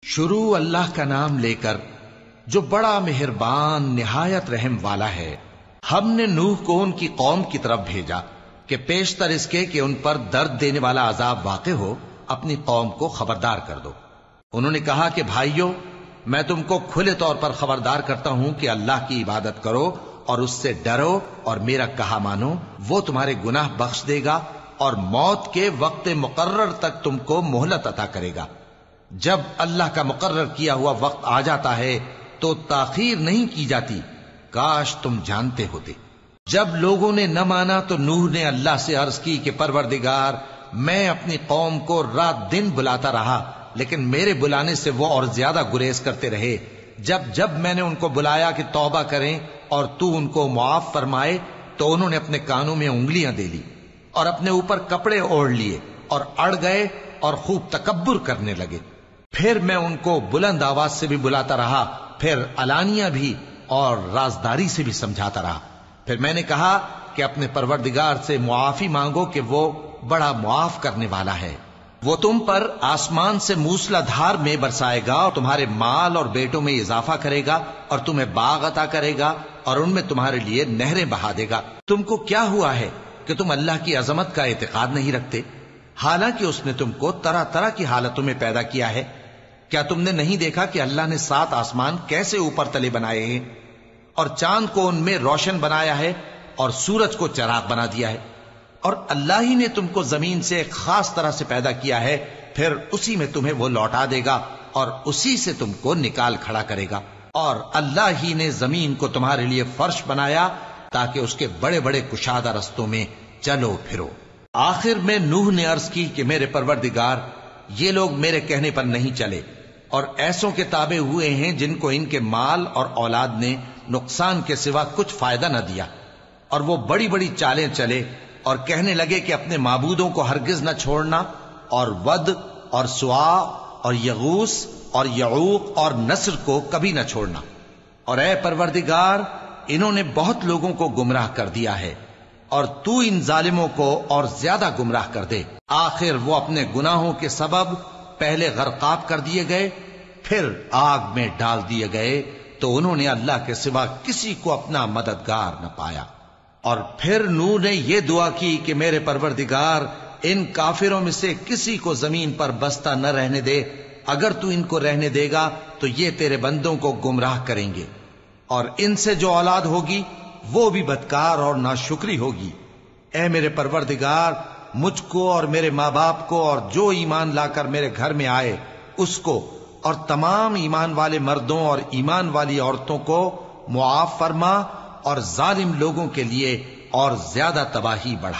شروع اللہ کا نام لے کر جو بڑا مہربان نہایت رحم والا ہے۔ ہم نے نوح کو ان کی قوم کی طرف بھیجا کہ پیشتر اس کے کہ ان پر درد دینے والا عذاب واقع ہو اپنی قوم کو خبردار کر دو۔ انہوں نے کہا کہ بھائیو، میں تم کو کھلے طور پر خبردار کرتا ہوں کہ اللہ کی عبادت کرو اور اس سے ڈرو اور میرا کہا مانو، وہ تمہارے گناہ بخش دے گا اور موت کے وقت مقرر تک تم کو مہلت عطا کرے گا۔ جب اللہ کا مقرر کیا ہوا وقت آ جاتا ہے تو تاخیر نہیں کی جاتی، کاش تم جانتے ہوتے۔ جب لوگوں نے نہ مانا تو نوح نے اللہ سے عرض کی کہ پروردگار، میں اپنی قوم کو رات دن بلاتا رہا لیکن میرے بلانے سے وہ اور زیادہ گریز کرتے رہے۔ جب میں نے ان کو بلایا کہ توبہ کریں اور تو ان کو معاف فرمائے تو انہوں نے اپنے کانوں میں انگلیاں دے لی اور اپنے اوپر کپڑے اوڑھ لیے اور اڑ گئے اور خوب تکبر کرنے لگے۔ پھر میں ان کو بلند آواز سے بھی بلاتا رہا، پھر علانیہ بھی اور رازداری سے بھی سمجھاتا رہا۔ پھر میں نے کہا کہ اپنے پروردگار سے معافی مانگو کہ وہ بڑا معاف کرنے والا ہے۔ وہ تم پر آسمان سے موسلا دھار میں برسائے گا اور تمہارے مال اور بیٹوں میں اضافہ کرے گا اور تمہیں باغ عطا کرے گا اور ان میں تمہارے لیے نہریں بہا دے گا۔ تم کو کیا ہوا ہے کہ تم اللہ کی عظمت کا اعتقاد نہیں رکھتے، حالانکہ اس نے تم کو طرح طرح کی حالتوں میں پیدا کیا ہے؟ کیا تم نے نہیں دیکھا کہ اللہ نے 7 آسمان کیسے اوپر تلے بنائے ہیں اور چاند کو ان میں روشن بنایا ہے اور سورج کو چراغ بنا دیا ہے؟ اور اللہ ہی نے تم کو زمین سے ایک خاص طرح سے پیدا کیا ہے، پھر اسی میں تمہیں وہ لوٹا دے گا اور اسی سے تم کو نکال کھڑا کرے گا۔ اور اللہ ہی نے زمین کو تمہارے لیے فرش بنایا تاکہ اس کے بڑے بڑے کشادہ رستوں میں چلو پھرو۔ آخر میں نوح نے عرض کی کہ میرے پروردگار، یہ لوگ میرے کہنے پر نہیں چلے اور ایسوں کے تابع ہوئے ہیں جن کو ان کے مال اور اولاد نے نقصان کے سوا کچھ فائدہ نہ دیا، اور وہ بڑی بڑی چالیں چلے اور کہنے لگے کہ اپنے معبودوں کو ہرگز نہ چھوڑنا، اور ود اور سوا اور یغوث اور یعوق اور نصر کو کبھی نہ چھوڑنا۔ اور اے پروردگار، انہوں نے بہت لوگوں کو گمراہ کر دیا ہے اور تو ان ظالموں کو اور زیادہ گمراہ کر دے۔ آخر وہ اپنے گناہوں کے سبب پہلے غرقاب کر دیے گئے، پھر آگ میں ڈال دیے گئے، تو انہوں نے اللہ کے سوا کسی کو اپنا مددگار نہ پایا۔ اور پھر نوح نے یہ دعا کی کہ میرے پروردگار، ان کافروں میں سے کسی کو زمین پر بستہ نہ رہنے دے، اگر تو ان کو رہنے دے گا تو یہ تیرے بندوں کو گمراہ کریں گے، اور ان سے جو اولاد ہوگی وہ بھی بدکار اور ناشکری ہوگی۔ اے میرے پروردگار، مجھ کو اور میرے ماں باپ کو اور جو ایمان لا کر میرے گھر میں آئے اس کو اور تمام ایمان والے مردوں اور ایمان والی عورتوں کو معاف فرما، اور ظالم لوگوں کے لیے اور زیادہ تباہی بڑھا۔